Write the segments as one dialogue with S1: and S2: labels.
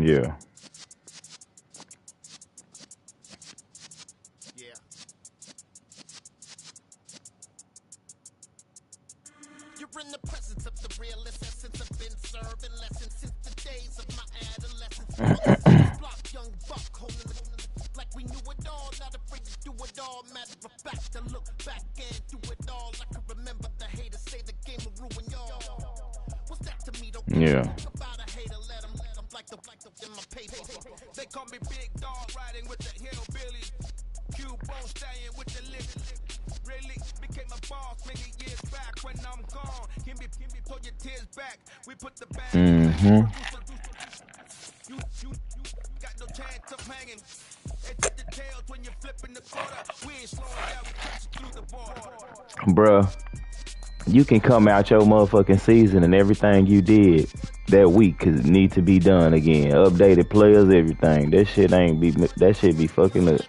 S1: Yeah.
S2: You're in the presence of the realest essence. I've been serving lessons since the days of my adolescence. Block, young buck, holding the like we knew it all. Not afraid to do it all. Matter of fact, to look back and do it all. I can remember the haters say the game will ruin y'all. What's that to me? Don't talk about a hater. Let them like the in my paper. They call me Big Dog, riding with the hillbilly. Cube-bone staying with the lip. Really became a boss many years back. When I'm gone, can be pull your tears back. We put the band. You got no chance of hanging. It's the tails when you're flipping the quarter. We ain't slowing down, we catch through the border.
S1: Bruh, you can come out your motherfucking season and everything you did that week could need to be done again. Updated players, everything. That shit be fucking up.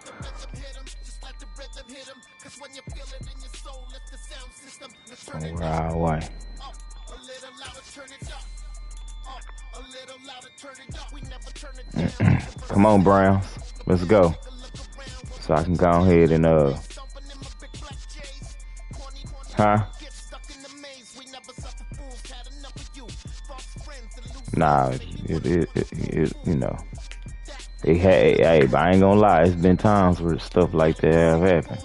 S1: Right. Come on, Browns. Let's go. So I can go ahead and Nah, it you know. Hey, but I ain't gonna lie, it's been times where stuff like that have happened.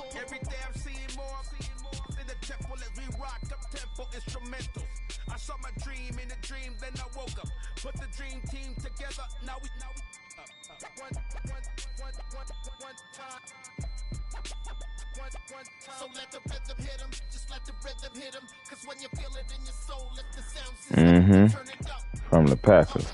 S1: From the Packers.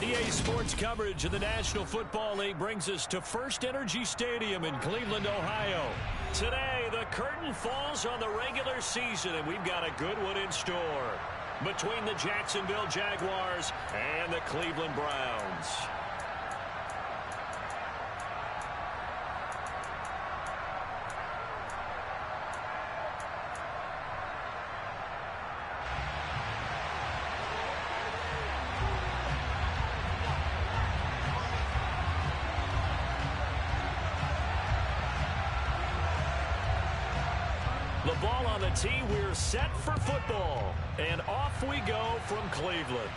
S3: EA Sports coverage of the National Football League brings us to First Energy Stadium in Cleveland, Ohio. Today, the curtain falls on the regular season, and we've got a good one in store between the Jacksonville Jaguars and the Cleveland Browns. The ball on the tee, we're set for football. And off we go from Cleveland.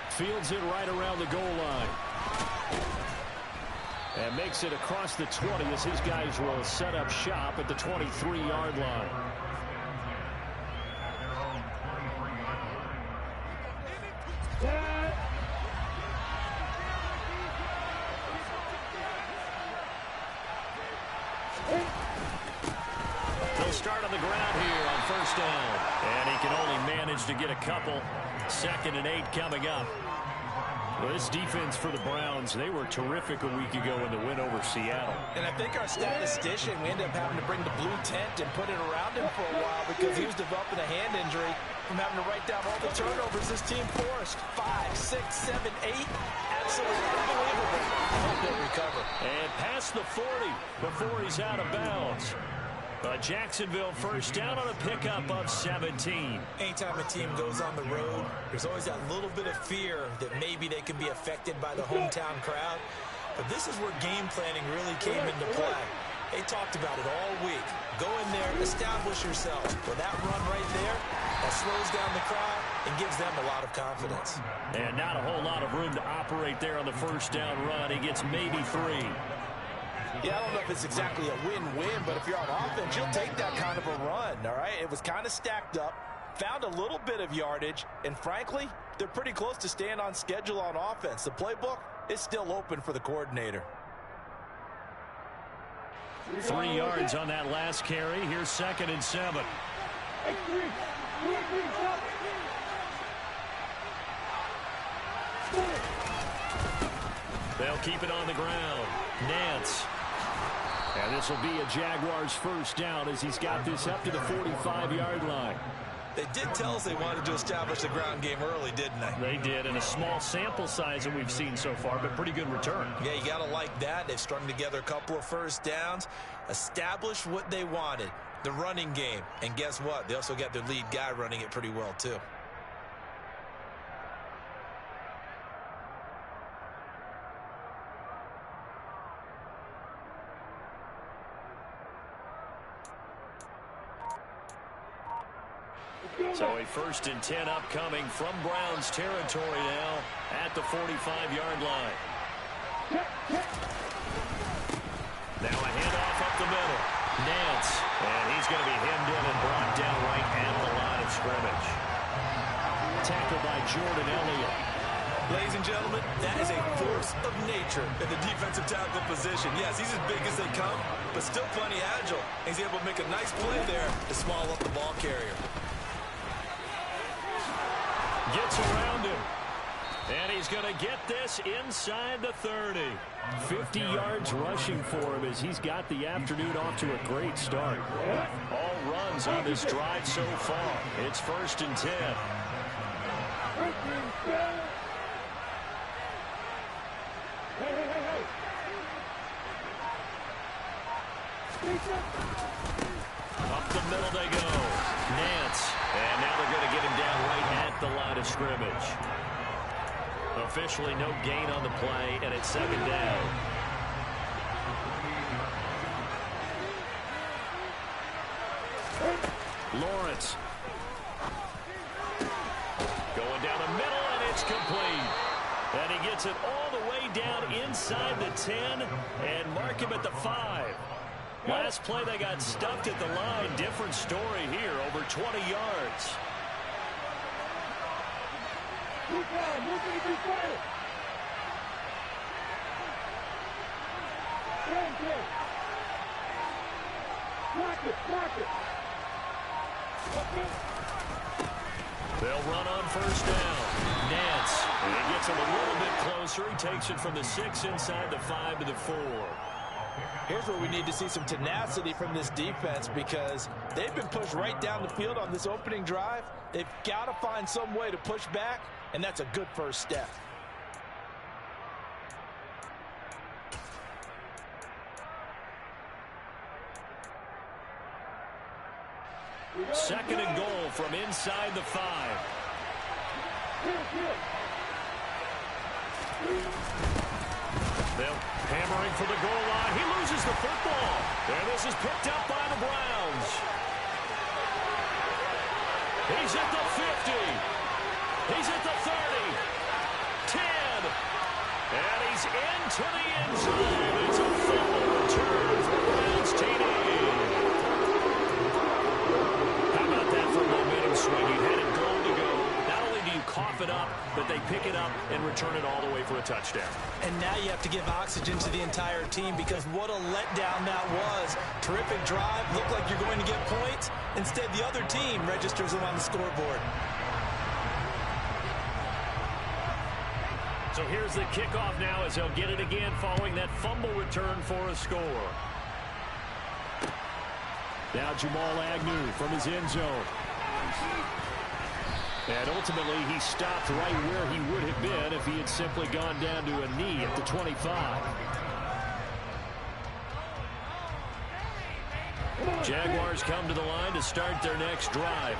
S3: Fields it right around the goal line. And makes it across the 20 as his guys will set up shop at the 23-yard line. start on the ground here on first down. And he can only manage to get a couple. 2nd and 8 coming up. Well, this defense for the Browns, they were terrific a week ago in the win over Seattle.
S4: And I think our statistician, we ended up having to bring the blue tent and put it around him for a while because he was developing a hand injury from having to write down all the turnovers this team forced. 5, 6, 7, 8. Absolutely unbelievable. I hope they'll recover.
S3: And past the 40 before he's out of bounds. Jacksonville first down on a pickup of 17.
S4: Anytime a team goes on the road, there's always that little bit of fear that maybe they can be affected by the hometown crowd. But this is where game planning really came into play. They talked about it all week. Go in there, establish yourself. Well, that run right there, that slows down the crowd and gives them a lot of confidence.
S3: And not a whole lot of room to operate there on the first down run. He gets maybe 3.
S4: Yeah, I don't know if it's exactly a win-win, but if you're on offense, you'll take that kind of a run, all right? It was kind of stacked up, found a little bit of yardage, and frankly, they're pretty close to staying on schedule on offense. The playbook is still open for the coordinator.
S3: 3 yards on that last carry. Here's 2nd and 7. They'll keep it on the ground. Nance. And this will be a Jaguars first down as he's got this up to the 45-yard line.
S4: They did tell us they wanted to establish the ground game early, didn't they?
S3: They did, and a small sample size that we've seen so far, but pretty good return.
S4: Yeah, you got to like that. They've strung together a couple of first downs, established what they wanted, the running game. And guess what? They also got their lead guy running it pretty well, too.
S3: So a 1st and 10 upcoming from Browns territory now at the 45-yard line. Now a handoff up the middle. Nance. And he's going to be hemmed in and brought down right at the line of scrimmage. Tackled by Jordan Elliott.
S4: Ladies and gentlemen, that is a force of nature in the defensive tackle position. Yes, he's as big as they come, but still plenty agile. He's able to make a nice play there to small up the ball carrier.
S3: Gets around him. And he's going to get this inside the 30. 50 yards rushing for him as he's got the afternoon off to a great start. All runs on this drive so far. It's 1st and 10. Up the middle they go. Nance. And now they're going to get him down right at the line of scrimmage. Officially no gain on the play, and it's 2nd down. Lawrence. Going down the middle, and it's complete. And he gets it all the way down inside the 10 and mark him at the 5. Last play, they got stuffed at the line. Different story here, over 20 yards. They'll run on first down. Nance. And he gets him a little bit closer. He takes it from the 6 inside the 5 to the 4.
S4: Here's where we need to see some tenacity from this defense because they've been pushed right down the field on this opening drive. They've got to find some way to push back, and that's a good first step.
S3: Second and goal from inside the 5. They're hammering for the goal line. He loses the football. And this is picked up by the Browns. He's at the 50. He's at the 30. 10. And he's into the end zone. It's a fumble return for the Browns TD. How about that for a momentum swing? You had it goal to go. Not only do you cough it up, but they pick it up and return it all the way for a touchdown.
S4: And now you have to give oxygen to the entire team because what a letdown that was. Terrific drive. Looked like you're going to get points. Instead, the other team registers them on the scoreboard.
S3: So here's the kickoff now as he'll get it again following that fumble return for a score. Now Jamal Agnew from his end zone. And ultimately he stopped right where he would have been if he had simply gone down to a knee at the 25. Jaguars come to the line to start their next drive.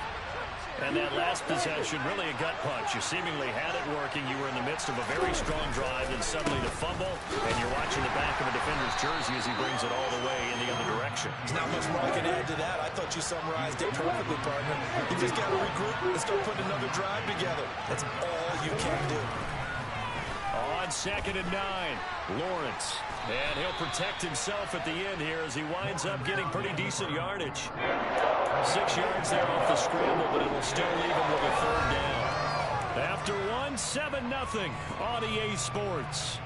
S3: And that last possession, really a gut punch. You seemingly had it working. You were in the midst of a very strong drive, and suddenly the fumble, and you're watching the back of a defender's jersey as he brings it all the way in the other direction.
S4: There's not much more I can add to that. I thought you summarized it perfectly, partner. You just got to regroup and start putting another drive together. That's all you can do.
S3: On 2nd and 9, Lawrence. And he'll protect himself at the end here as he winds up getting pretty decent yardage. 6 yards there off the scramble, but it'll still leave him with a 3rd down. After 1, 7-0 on EA Sports.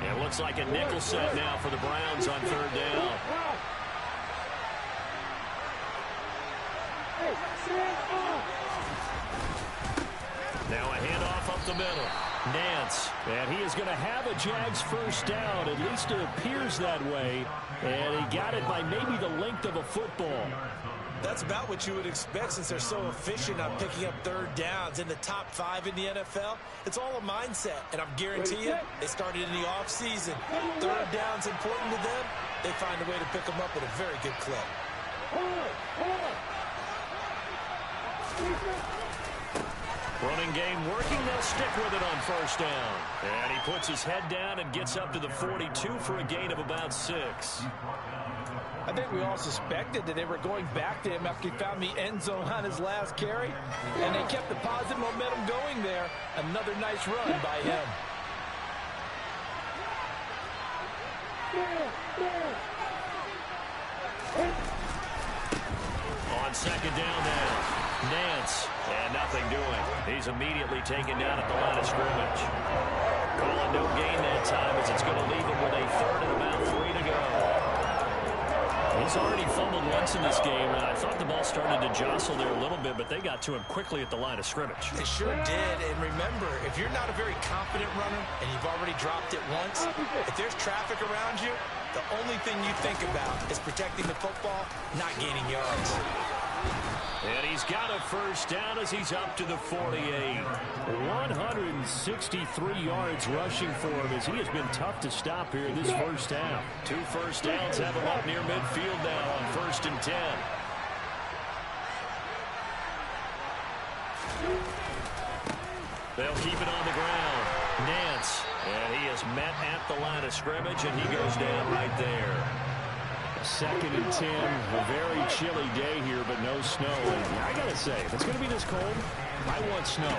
S3: It looks like a nickel set now for the Browns on 3rd down. Now a handoff up the middle. Nance. And he is going to have a Jags 1st down. At least it appears that way. And he got it by maybe the length of a football.
S4: That's about what you would expect since they're so efficient on picking up 3rd downs in the top 5 in the NFL. It's all a mindset, and I'm guarantee you, they started in the offseason. 3rd down's important to them. They find a way to pick them up at a very good clip.
S3: Running game working. They'll stick with it on 1st down. And he puts his head down and gets up to the 42 for a gain of about 6.
S5: I think we all suspected that they were going back to him after he found the end zone on his last carry. And they kept the positive momentum going there. Another nice run by him.
S3: On 2nd down now. Nance. And nothing doing. He's immediately taken down at the line of scrimmage. Calling no gain that time as it's going to leave him with a 3rd and about 3 to go. He's already fumbled once in this game, and I thought the ball started to jostle there a little bit, but they got to him quickly at the line of scrimmage.
S4: They sure did, and remember, if you're not a very confident runner and you've already dropped it once, if there's traffic around you, the only thing you think about is protecting the football, not gaining yards.
S3: And he's got a 1st down as he's up to the 48. 163 yards rushing for him as he has been tough to stop here this 1st half. 2 1st downs have him up near midfield now on 1st and 10. They'll keep it on the ground. Nance. And he is met at the line of scrimmage, and he goes down right there. 2nd and 10, a very chilly day here, but no snow. And I gotta say, if it's gonna be this cold, I want snow.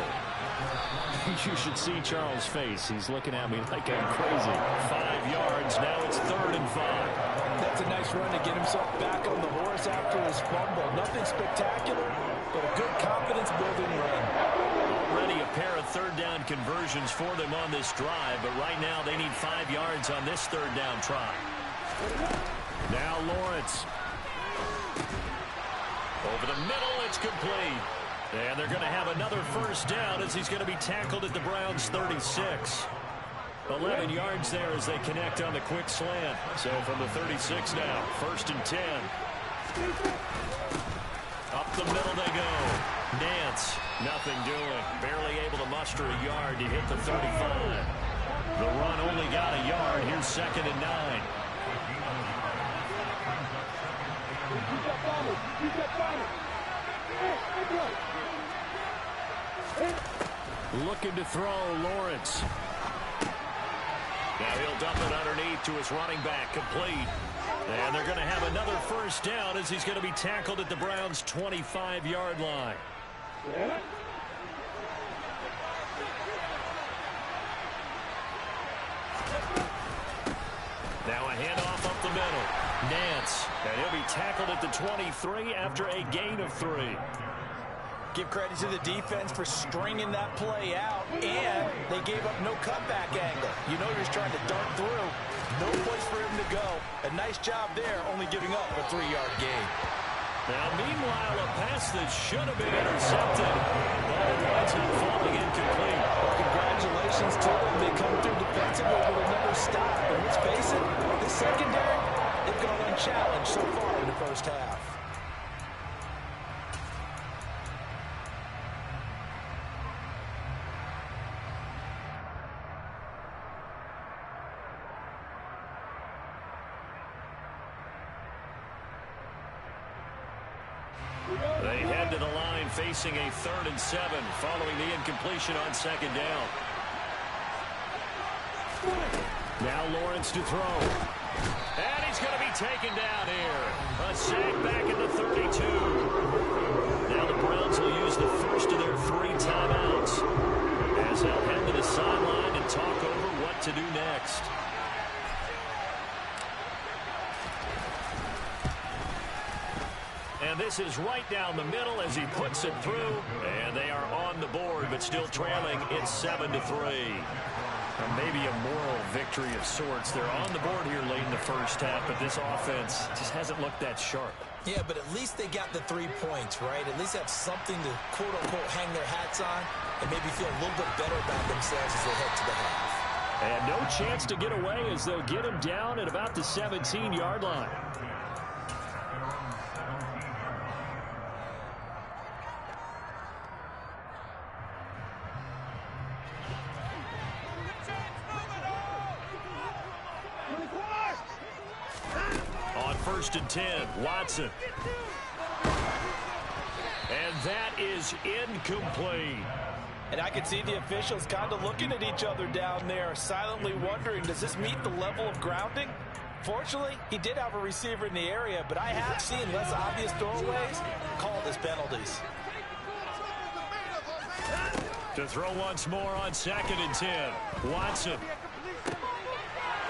S3: You should see Charles' face. He's looking at me like I'm crazy. 5 yards, now it's 3rd and 5.
S5: That's a nice run to get himself back on the horse after his fumble. Nothing spectacular, but a good confidence-building run.
S3: Already a pair of 3rd down conversions for them on this drive, but right now they need 5 yards on this 3rd down try. Now Lawrence. Over the middle, it's complete. And they're going to have another 1st down as he's going to be tackled at the Browns' 36. 11 yards there as they connect on the quick slant. So from the 36 now, 1st and 10. Up the middle they go. Nance, nothing doing. Barely able to muster a yard to hit the 35. The run only got a yard. Here's 2nd and 9. Looking to throw, Lawrence. Now he'll dump it underneath to his running back, complete. And they're going to have another 1st down as he's going to be tackled at the Browns' 25-yard line. Nance, and he'll be tackled at the 23 after a gain of 3.
S5: Give credit to the defense for stringing that play out, and they gave up no cutback angle. You know you're just trying to dart through. No place for him to go. A nice job there, only giving up a 3-yard gain.
S3: Now, meanwhile, a pass that should have been intercepted, but it winds up falling incomplete.
S5: Well, congratulations to them. They come through defensively with another stop. And let's face it, this secondary, they've gone unchallenged so far in the first half.
S3: They head to the line facing a 3rd and 7 following the incompletion on 2nd down. Now Lawrence to throw. And he's going to be taken down here. A sack back at the 32. Now the Browns will use the first of their 3 timeouts as they'll head to the sideline and talk over what to do next. And this is right down the middle as he puts it through. And they are on the board, but still trailing. It's 7-3. Maybe a moral victory of sorts. They're on the board here late in the first half, but this offense just hasn't looked that sharp.
S4: Yeah, but at least they got the 3 points, right? At least have something to, quote-unquote, hang their hats on and maybe feel a little bit better about themselves as they head to the half.
S3: And no chance to get away as they'll get him down at about the 17-yard line. On 1st and 10, Watson. And that is incomplete.
S5: And I can see the officials kind of looking at each other down there, silently wondering, does this meet the level of grounding? Fortunately, he did have a receiver in the area, but I have seen less obvious throwaways called as penalties.
S3: To throw once more on 2nd and 10, Watson.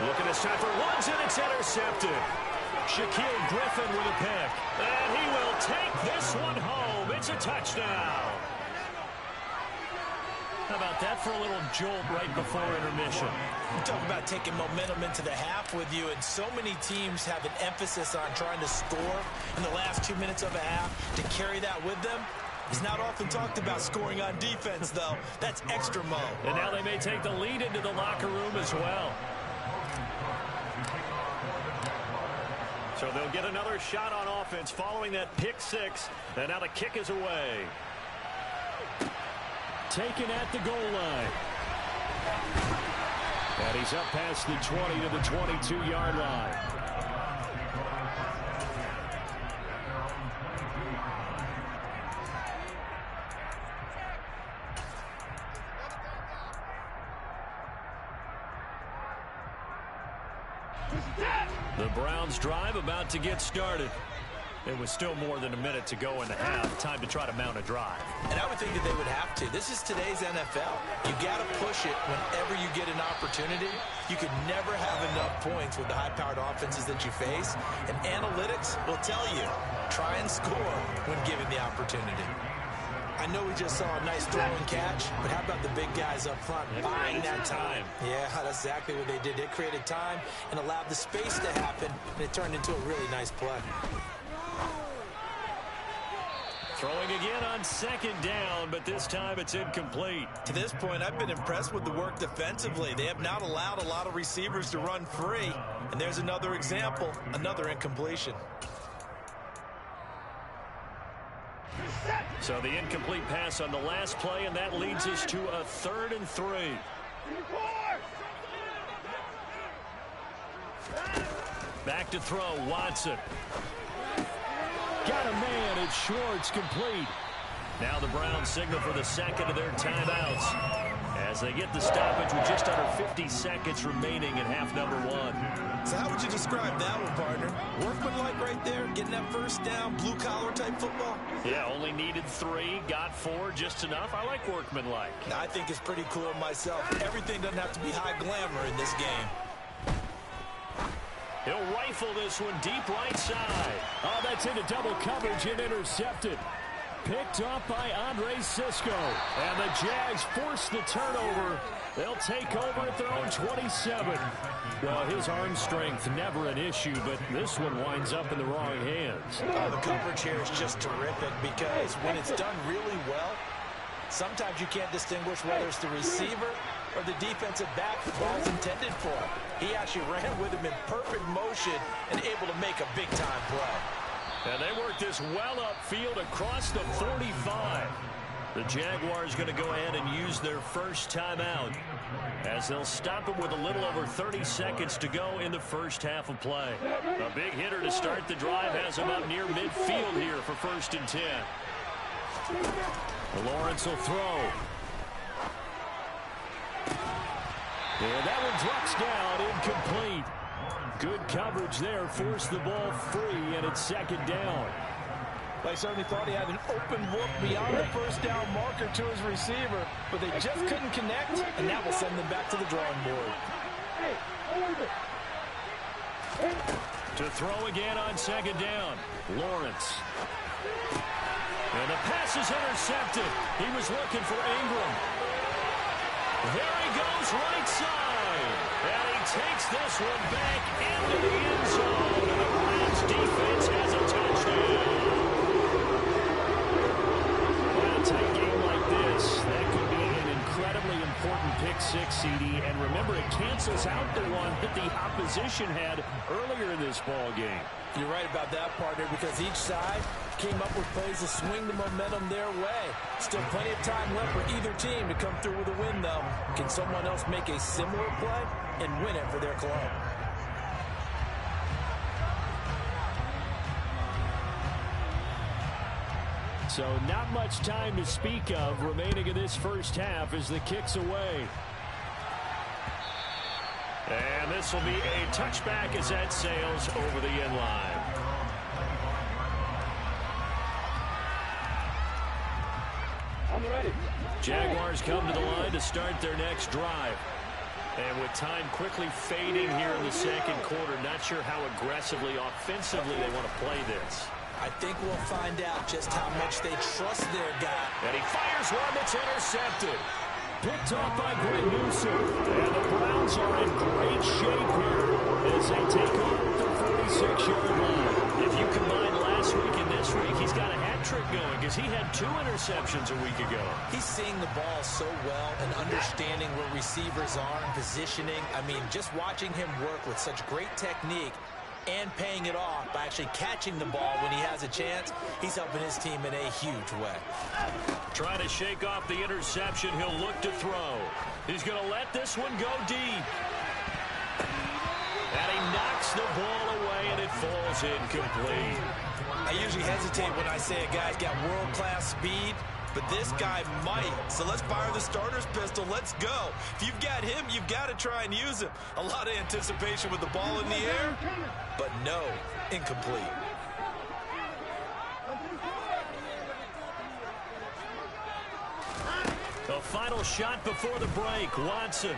S3: Looking this time for Woods, and it's intercepted. Shaquille Griffin with a pick. And he will take this one home. It's a touchdown. How about that for a little jolt right before intermission?
S4: You talk about taking momentum into the half with you, and so many teams have an emphasis on trying to score in the last 2 minutes of a half. To carry that with them is not often talked about. Scoring on defense, though. That's extra mo.
S3: And now they may take the lead into the locker room as well. So they'll get another shot on offense following that pick 6. And now the kick is away. Taken at the goal line. And he's up past the 20 to the 22-yard line. The Browns drive about to get started. It was still more than a minute to go in the half. Time to try to mount a drive.
S4: And I would think that they would have to. This is today's NFL. You got to push it whenever you get an opportunity. You could never have enough points with the high-powered offenses that you face. And analytics will tell you, try and score when given the opportunity. I know we just saw a nice throw and catch, but how about the big guys up front buying that time? Yeah, that's exactly what they did. They created time and allowed the space to happen, and it turned into a really nice play.
S3: Throwing again on 2nd down, but this time it's incomplete.
S4: To this point, I've been impressed with the work defensively. They have not allowed a lot of receivers to run free. And there's another example, another incompletion.
S3: So the incomplete pass on the last play, and that leads us to a 3rd and 3. Back to throw, Watson. Got a man, it's Schwartz, complete. Now the Browns signal for the second of their timeouts as they get the stoppage with just under 50 seconds remaining in half number 1.
S4: So how would you describe that one, partner? Workmanlike right there, getting that first down, blue-collar type football?
S3: Yeah, only needed 3, got 4, just enough. I like workmanlike.
S4: I think it's pretty cool myself. Everything doesn't have to be high glamour in this game.
S3: He'll rifle this one deep right side. Oh, that's into double coverage and intercepted. Picked off by Andre Sisco. And the Jags force the turnover. They'll take over at their own 27. Well, his arm strength never an issue, but this one winds up in the wrong hands.
S5: Oh, the coverage here is just terrific because when it's done really well, sometimes you can't distinguish whether it's the receiver or the defensive back the ball's intended for. He actually ran with him in perfect motion and able to make a big-time play.
S3: And they work this well upfield across the 45. The Jaguars going to go ahead and use their first timeout as they'll stop it with a little over 30 seconds to go in the first half of play. A big hitter to start the drive has him up near midfield here for 1st and 10. Lawrence will throw. And that one drops down, incomplete. Good coverage there, forced the ball free, and it's 2nd down.
S5: They certainly thought he had an open look beyond the first down marker to his receiver, but they just couldn't connect, and that will send them back to the drawing board.
S3: To throw again on 2nd down, Lawrence. And the pass is intercepted. He was looking for Ingram. There he goes, right side. And he takes this one back into the end zone. And the Browns defense has a touchdown. A tight game like this, that could be an incredibly important pick six, CD. And remember, it cancels out the one that the opposition had earlier in this ball game.
S5: You're right about that, partner, because each side came up with plays to swing the momentum their way. Still plenty of time left for either team to come through with a win, though. Can someone else make a similar play and win it for their club?
S3: So not much time to speak of remaining in this first half as the kick's away. And this will be a touchback as that sails over the end line.
S6: I'm ready.
S3: Jaguars come to the line to start their next drive. And with time quickly fading here in the 2nd quarter, not sure how aggressively, offensively they want to play this.
S5: I think we'll find out just how much they trust their guy.
S3: And he fires one that's intercepted. Picked off by Greg Newsom. And the Browns are in great shape here as they take over at the 46-yard line. If you combine last week and this week, he's got a hat trick going because he had 2 interceptions a week ago.
S5: He's seeing the ball so well and understanding where receivers are and positioning. I mean, just watching him work with such great technique and paying it off by actually catching the ball when he has a chance, he's helping his team in a huge way.
S3: Trying to shake off the interception, he'll look to throw. He's going to let this one go deep. And he knocks the ball away, and it falls incomplete.
S5: I usually hesitate when I say a guy's got world-class speed, but this guy might. So let's fire the starter's pistol. Let's go. If you've got him, you've got to try and use him. A lot of anticipation with the ball in the air, but no, incomplete.
S3: The final shot before the break, Watson.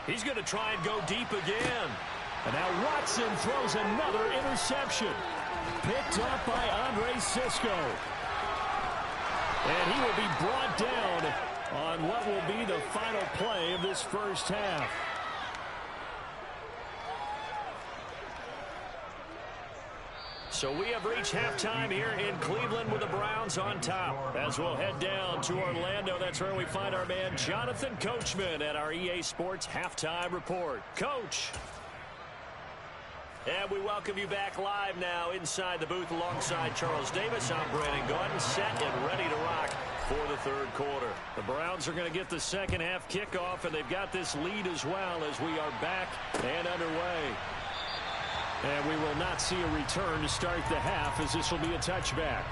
S3: He's going to try and go deep again. And now Watson throws another interception. Picked up by Andre Sisco. And he will be brought down on what will be the final play of this first half. So we have reached halftime here in Cleveland with the Browns on top. As we'll head down to Orlando, that's where we find our man Jonathan Coachman at our EA Sports Halftime Report. Coach. And we welcome you back live now inside the booth alongside Charles Davis. I'm Brandon Gordon, set and ready to rock for the 3rd quarter. The Browns are going to get the 2nd half kickoff, and they've got this lead as well as we are back and underway. And we will not see a return to start the half as this will be a touchback.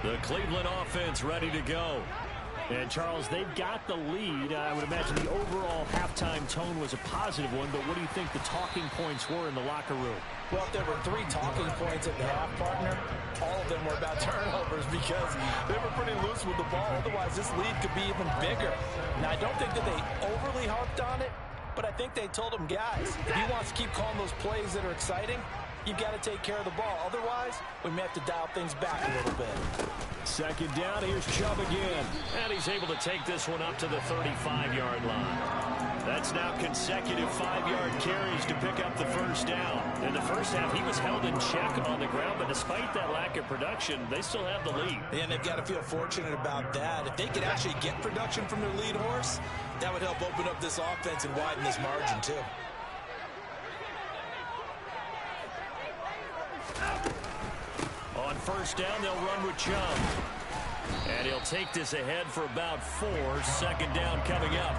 S3: The Cleveland offense ready to go. And, Charles, they've got the lead. I would imagine the overall halftime tone was a positive one, but what do you think the talking points were in the locker room?
S5: Well, if there were 3 talking points at the half, partner, all of them were about turnovers because they were pretty loose with the ball. Otherwise, this lead could be even bigger. Now, I don't think that they overly harped on it, but I think they told him, guys, if he wants to keep calling those plays that are exciting, you've got to take care of the ball. Otherwise, we may have to dial things back a little bit.
S3: Second down, here's Chubb again. And he's able to take this one up to the 35-yard line. That's now consecutive 5-yard carries to pick up the first down. In the first half, he was held in check on the ground, but despite that lack of production, they still have the lead.
S4: And they've got to feel fortunate about that. If they could actually get production from their lead horse, that would help open up this offense and widen this margin, too.
S3: On first down, they'll run with Chubb. And he'll take this ahead for about 4. Second down coming up.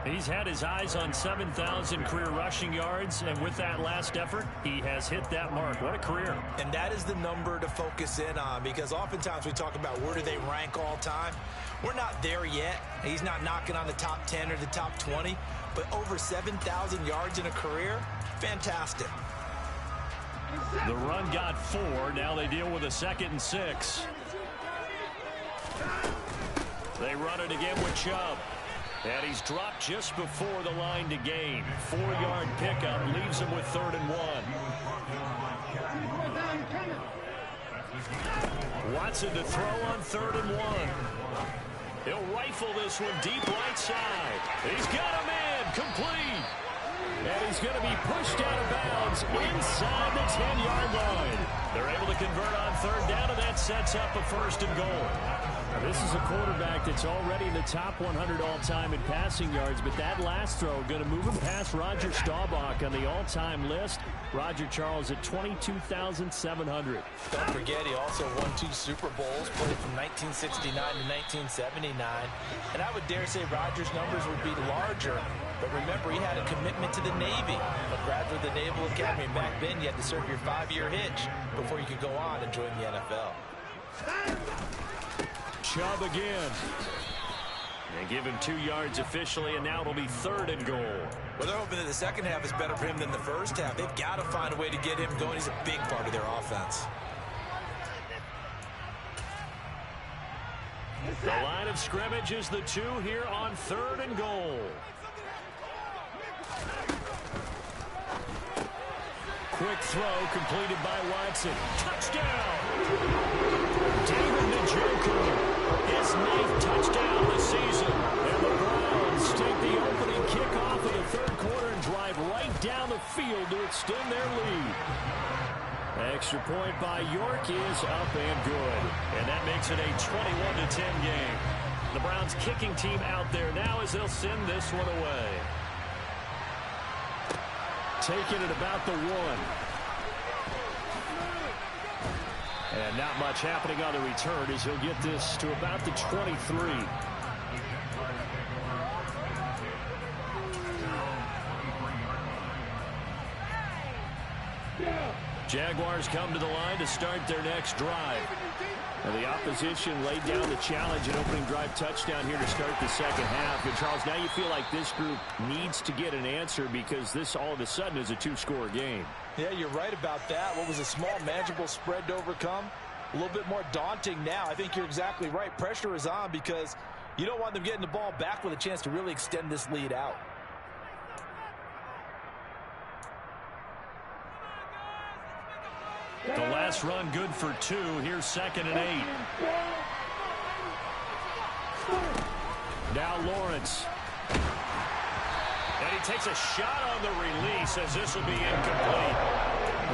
S3: He's had his eyes on 7,000 career rushing yards, and with that last effort, he has hit that mark. What a career.
S4: And that is the number to focus in on, because oftentimes we talk about where do they rank all time. We're not there yet. He's not knocking on the top 10 or the top 20, but over 7,000 yards in a career, fantastic.
S3: The run got 4. Now they deal with a 2nd and 6. They run it again with Chubb. And he's dropped just before the line to gain. 4-yard pickup leaves him with 3rd and 1. Watson to throw on 3rd and 1. He'll rifle this one deep right side. He's got a man complete. And he's going to be pushed out of bounds inside the 10-yard line. They're able to convert on 3rd down, and that sets up a 1st and goal. Now, this is a quarterback that's already in the top 100 all-time in passing yards, but that last throw going to move him past Roger Staubach on the all-time list. Roger Charles at 22,700.
S5: Don't forget, he also won 2 Super Bowls, played from 1969 to 1979. And I would dare say Roger's numbers would be larger. But remember, he had a commitment to the Navy, a graduate of the Naval Academy. And back then, you had to serve your 5-year hitch before you could go on and join the NFL.
S3: Chubb again. And give him 2 yards officially, and now it'll be 3rd and goal.
S4: Well, they're hoping that the second half is better for him than the first half. They've got to find a way to get him going. He's a big part of their offense.
S3: The line of scrimmage is the 2 here on 3rd and goal. Quick throw completed by Watson. Touchdown! David Njoku, his 9th touchdown of the season. And the Browns take the opening kickoff of the 3rd quarter and drive right down the field to extend their lead. Extra point by York is up and good. And that makes it a 21-10 game. The Browns kicking team out there now as they'll send this one away. Taking it about the 1. And not much happening on the return as he'll get this to about the 23. Jaguars come to the line to start their next drive. And the opposition laid down the challenge, an opening drive touchdown here to start the second half. And Charles, now you feel like this group needs to get an answer because this all of a sudden is a 2-score game.
S5: Yeah, you're right about that. What was a small, manageable spread to overcome? A little bit more daunting now. I think you're exactly right. Pressure is on because you don't want them getting the ball back with a chance to really extend this lead out.
S3: The last run good for 2. Here's 2nd and 8. Now Lawrence. And he takes a shot on the release as this will be incomplete.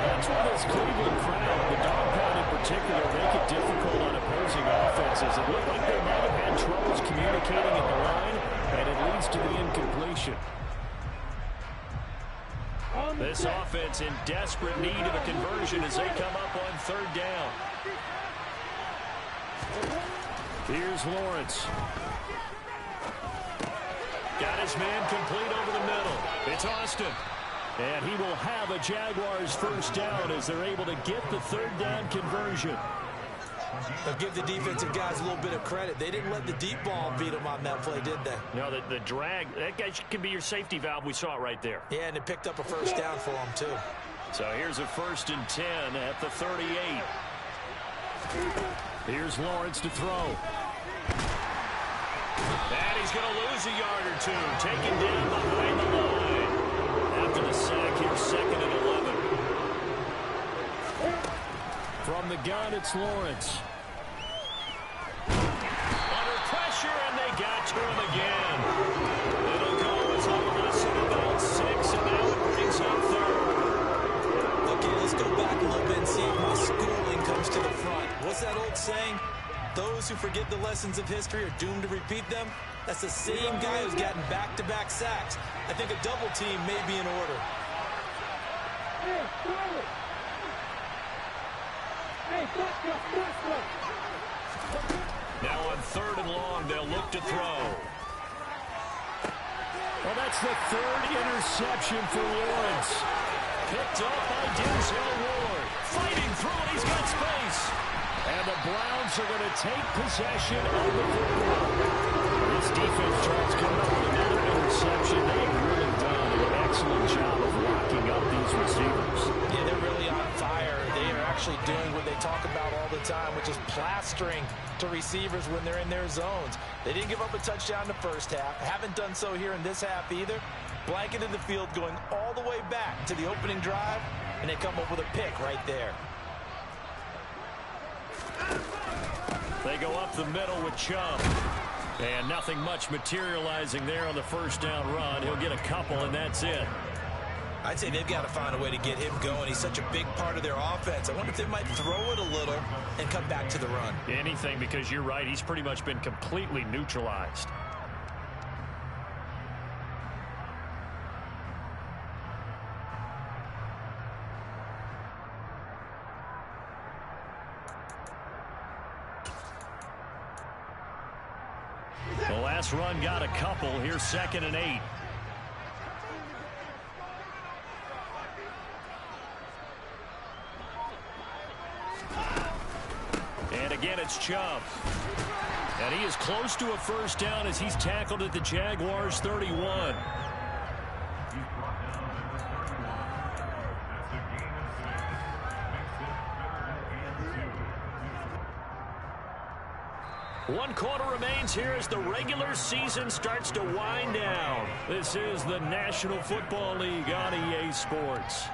S3: That's why this Cleveland crowd, the dog pound in particular, make it difficult on opposing offenses. It looked like they might have had troubles communicating at the line, and it leads to the incompletion. This offense in desperate need of a conversion as they come up on 3rd down. Here's Lawrence. Got his man complete over the middle. It's Austin. And he will have a Jaguars 1st down as they're able to get the 3rd down conversion.
S4: They'll give the defensive guys a little bit of credit. They didn't let the deep ball beat them on that play, did they?
S3: No, the drag, that guy can be your safety valve. We saw it right there.
S4: Yeah, and it picked up a 1st down for them, too.
S3: So here's a 1st and 10 at the 38. Here's Lawrence to throw. And he's going to lose a yard or two. Taken down behind the line. After the sack, here's 2nd and 11. From the gun, it's Lawrence. Under pressure, and they got to him again. It'll go as almost about 6, and now it brings up 3rd.
S4: Okay, let's go back a little bit and see if my schooling comes to the front. What's that old saying? Those who forget the lessons of history are doomed to repeat them. That's the same guy who's gotten back-to-back sacks. I think a double team may be in order.
S3: Now on 3rd and long, they'll look to throw. Well, that's the 3rd interception for Lawrence. Picked up by Denzel Ward. Fighting through it. He's got space. And the Browns are going to take possession of the football. This defense, Charles, coming up with another interception. They've really done an excellent job of locking up these receivers.
S5: Yeah, they're really on fire. They are actually doing what they talk about all the time, which is plastering to receivers when they're in their zones. They didn't give up a touchdown in the first half. Haven't done so here in this half either. Blanketed the field going all the way back to the opening drive, and they come up with a pick right there.
S3: They go up the middle with Chubb. And nothing much materializing there on the 1st down run. He'll get a couple, and that's it.
S4: I'd say they've got to find a way to get him going. He's such a big part of their offense. I wonder if they might throw it a little and come back to the run.
S3: Anything, because you're right. He's pretty much been completely neutralized. The last run got a couple. Here's 2nd and 8. And again, it's Chubb. And he is close to a 1st down as he's tackled at the Jaguars' 31. One quarter remains here as the regular season starts to wind down. This is the National Football League on EA Sports.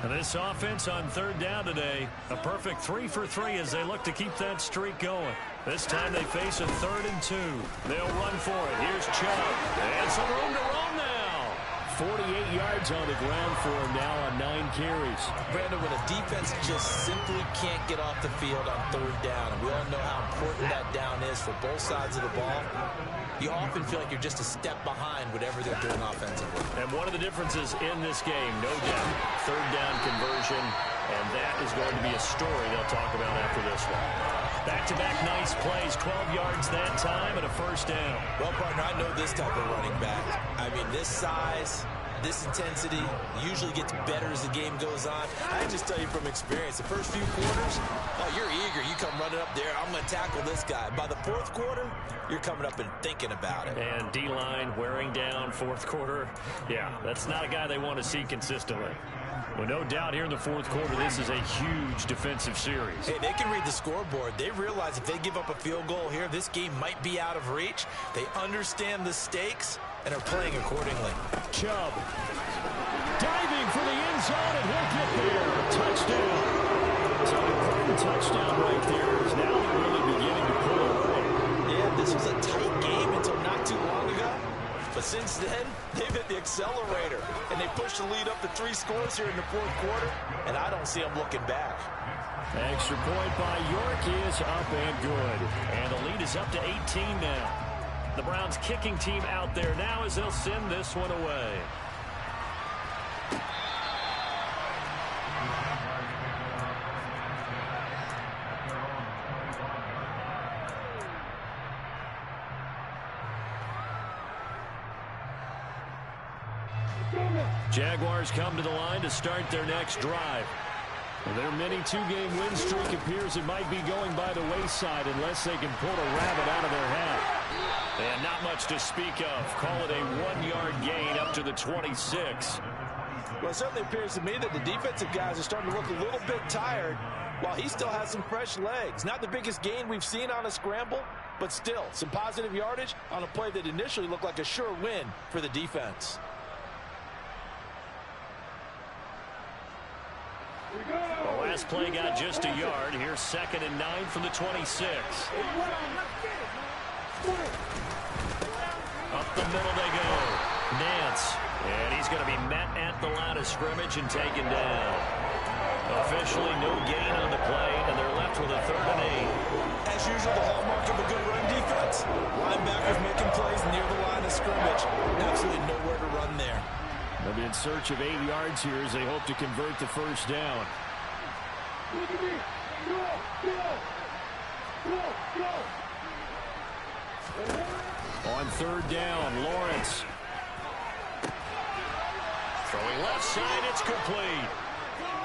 S3: And this offense on 3rd down today, a perfect 3 for 3 as they look to keep that streak going. This time they face a 3rd and 2. They'll run for it. Here's Chubb. And some room to run now. 48 yards on the ground for him now on 9 carries.
S4: Brandon, when a defense just simply can't get off the field on 3rd down, and we all know how important that down is for both sides of the ball, you often feel like you're just a step behind whatever they're doing offensively.
S3: And one of the differences in this game, no doubt, 3rd down conversion, and that is going to be a story they'll talk about after this one. Back-to-back nice plays, 12 yards that time, and a 1st down.
S4: Well, partner, I know this type of running back. I mean, this size, this intensity usually gets better as the game goes on. I can just tell you from experience, the first few quarters, oh, you're eager. You come running up there, I'm going to tackle this guy. By the 4th quarter, you're coming up and thinking about it.
S3: And D-line wearing down 4th quarter. Yeah, that's not a guy they want to see consistently. Well, no doubt here in the 4th quarter, this is a huge defensive series.
S4: Hey, they can read the scoreboard. They realize if they give up a field goal here, this game might be out of reach. They understand the stakes and are playing accordingly.
S3: Chubb diving for the end zone, and he'll get there. Touchdown. So an important touchdown right there is now they're really beginning to pull away.
S4: Yeah, this was a tight game until not too long ago. But since then, they've hit the accelerator, and they pushed the lead up to 3 scores here in the 4th quarter, and I don't see them looking back.
S3: Extra point by York is up and good. And the lead is up to 18 now. The Browns kicking team out there now as they'll send this one away. Jaguars come to the line to start their next drive. Their mini two-game win streak appears it might be going by the wayside unless they can pull a rabbit out of their hat. And not much to speak of. Call it a 1-yard gain up to the 26.
S5: Well, it certainly appears to me that the defensive guys are starting to look a little bit tired while he still has some fresh legs. Not the biggest gain we've seen on a scramble, but still some positive yardage on a play that initially looked like a sure win for the defense.
S3: The last play got just a yard. Here's 2nd and 9 from the 26. Up the middle they go. Nance. And he's going to be met at the line of scrimmage and taken down. Officially no gain on the play, and they're left with a 3rd and 8.
S5: As usual, the hallmark of a good run defense. Linebackers making plays near the line of scrimmage. Absolutely nowhere to run there.
S3: They'll be in search of 8 yards here as they hope to convert the first down. On 3rd down, Lawrence. Throwing left side, it's complete.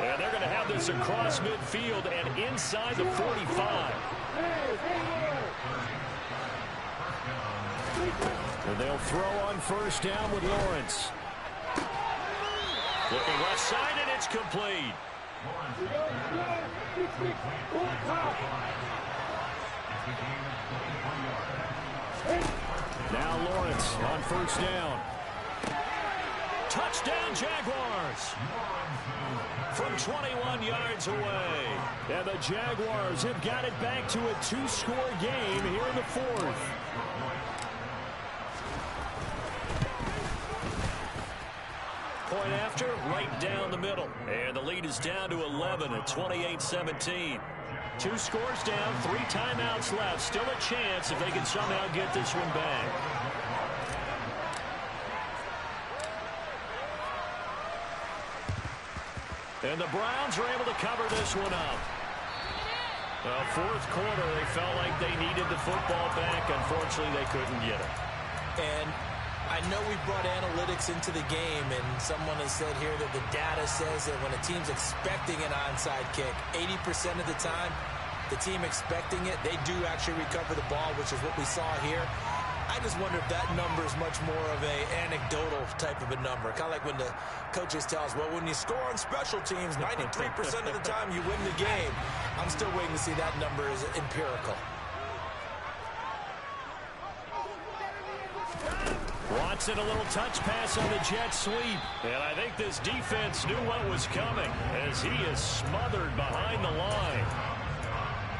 S3: And they're going to have this across midfield and inside the 45. And they'll throw on 1st down with Lawrence. Looking left side, and it's complete. Now Lawrence on 1st down. Touchdown, Jaguars. From 21 yards away. And the Jaguars have got it back to a 2-score game here in the 4th. Point after, right down the middle. And the lead is down to 11 at 28-17. 2 scores down, 3 timeouts left. Still a chance if they can somehow get this one back. And the Browns are able to cover this one up. The 4th quarter, they felt like they needed the football back. Unfortunately, they couldn't get it.
S5: And I know we brought analytics into the game, and someone has said here that the data says that when a team's expecting an onside kick, 80% of the time, the team expecting it, they do actually recover the ball, which is what we saw here. I just wonder if that number is much more of a anecdotal type of a number. Kind of like when the coaches tell us, well, when you score on special teams, 93% of the time you win the game. I'm still waiting to see that number is empirical.
S3: Watson, a little touch pass on the jet sweep. And I think this defense knew what was coming as he is smothered behind the line.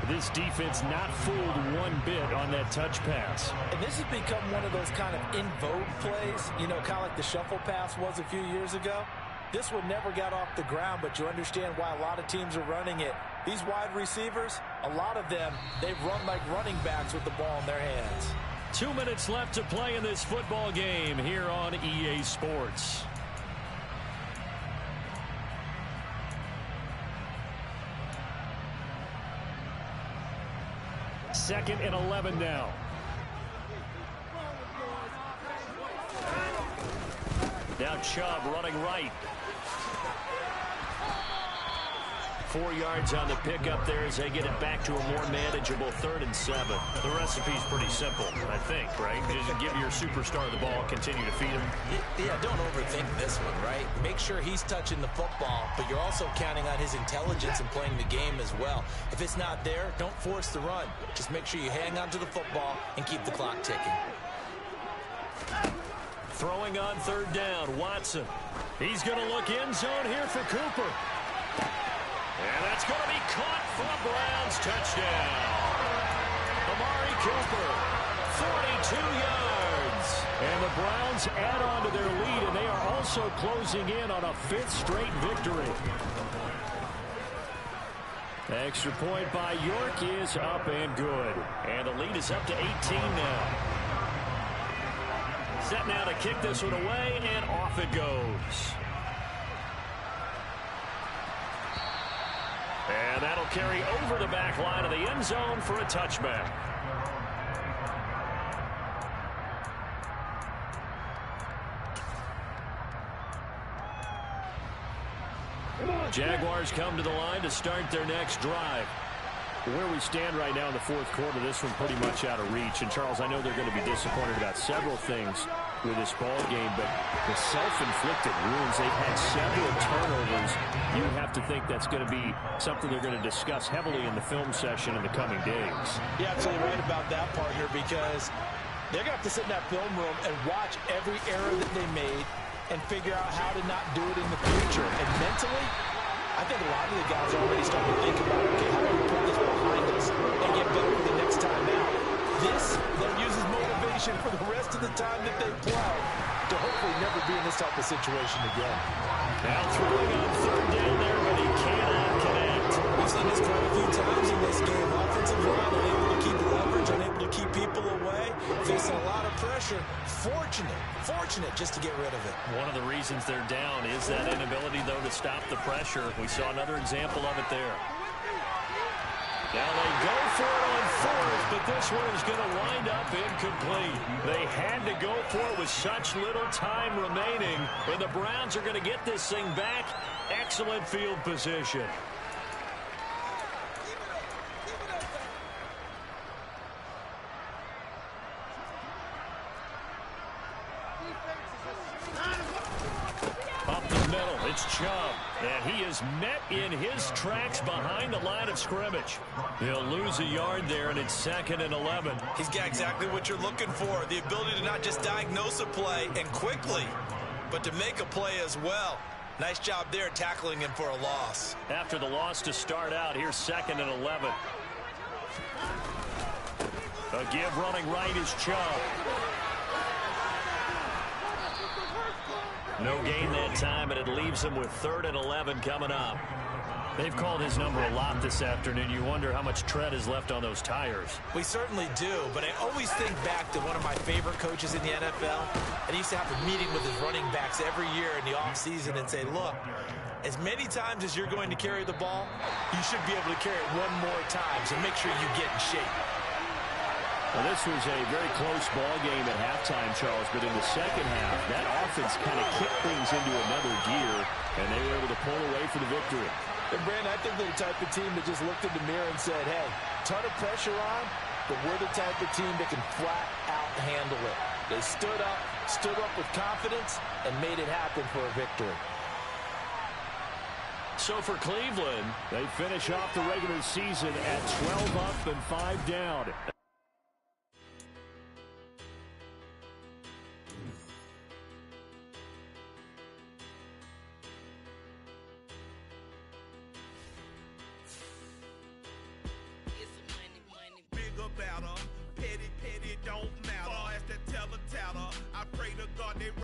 S3: This defense not fooled one bit on that touch pass.
S5: And this has become one of those kind of in vogue plays, you know, kind of like the shuffle pass was a few years ago. This one never got off the ground, but you understand why a lot of teams are running it. These wide receivers, a lot of them, they've run like running backs with the ball in their hands.
S3: 2 minutes left to play in this football game here on EA Sports. Second and 11 now. Now Chubb running right. 4 yards on the pickup there as they get it back to a more manageable 3rd and 7. The recipe's pretty simple, I think, right? Just give your superstar the ball, continue to feed him.
S5: Yeah, don't overthink this one, right? Make sure he's touching the football, but you're also counting on his intelligence and playing the game as well. If it's not there, don't force the run. Just make sure you hang on to the football and keep the clock ticking.
S3: Throwing on 3rd down, Watson. He's going to look end zone here for Cooper. And that's going to be caught for a Browns touchdown. Amari Cooper, 42 yards. And the Browns add on to their lead, and they are also closing in on a 5th straight victory. Extra point by York is up and good. And the lead is up to 18 now. Set now to kick this one away, and off it goes. And that'll carry over the back line of the end zone for a touchback. Jaguars come to the line to start their next drive. Where we stand right now in the fourth quarter, this one pretty much out of reach. And, Charles, I know they're going to be disappointed about several things with this ball game, but the self-inflicted wounds, they've had several turnovers. You have to think that's going to be something they're going to discuss heavily in the film session in the coming days.
S5: You're absolutely right about that, partner, because they're going to have to sit in that film room and watch every error that they made and figure out how to not do it in the future. And mentally, I think a lot of the guys are already starting to think about, okay, how do we put this behind us and get better for the next time out? This, they'll use as motivation for the rest of the time that they play to hopefully never be in this type of situation again.
S3: Now throwing on third down there, but he cannot connect.
S4: We've seen this quite a few times in this game. Offensive line unable to keep leverage, unable to keep people away, facing a lot of pressure. Fortunate just to get rid of it.
S3: One of the reasons they're down is that inability, though, to stop the pressure. We saw another example of it there. Now they go for it on fourth, but this one is going to wind up incomplete. They had to go for it with such little time remaining, and the Browns are going to get this thing back. Excellent field position. Up the middle, it's Chubb, and he is met in his tracks behind the line of scrimmage. He'll lose a yard there, and it's 2nd and 11.
S4: He's got exactly what you're looking for, the ability to not just diagnose a play and quickly, but to make a play as well. Nice job there tackling him for a loss.
S3: After the loss to start out, here's 2nd and 11. A give running right is Chubb. No gain that time, and it leaves him with 3rd and 11 coming up. They've called his number a lot this afternoon. You wonder how much tread is left on those tires.
S4: We certainly do, but I always think back to one of my favorite coaches in the NFL, and he used to have a meeting with his running backs every year in the offseason and say, look, as many times as you're going to carry the ball, you should be able to carry it one more time, so make sure you get in shape.
S3: Well, this was a very close ball game at halftime, Charles, but in the second half, that offense kind of kicked things into another gear, and they were able to pull away for the victory.
S5: And, Brandon, I think they're the type of team that just looked in the mirror and said, hey, ton of pressure on, but we're the type of team that can flat out handle it. They stood up with confidence, and made it happen for a victory.
S3: So for Cleveland, they finish off the regular season at 12 up and 5 down.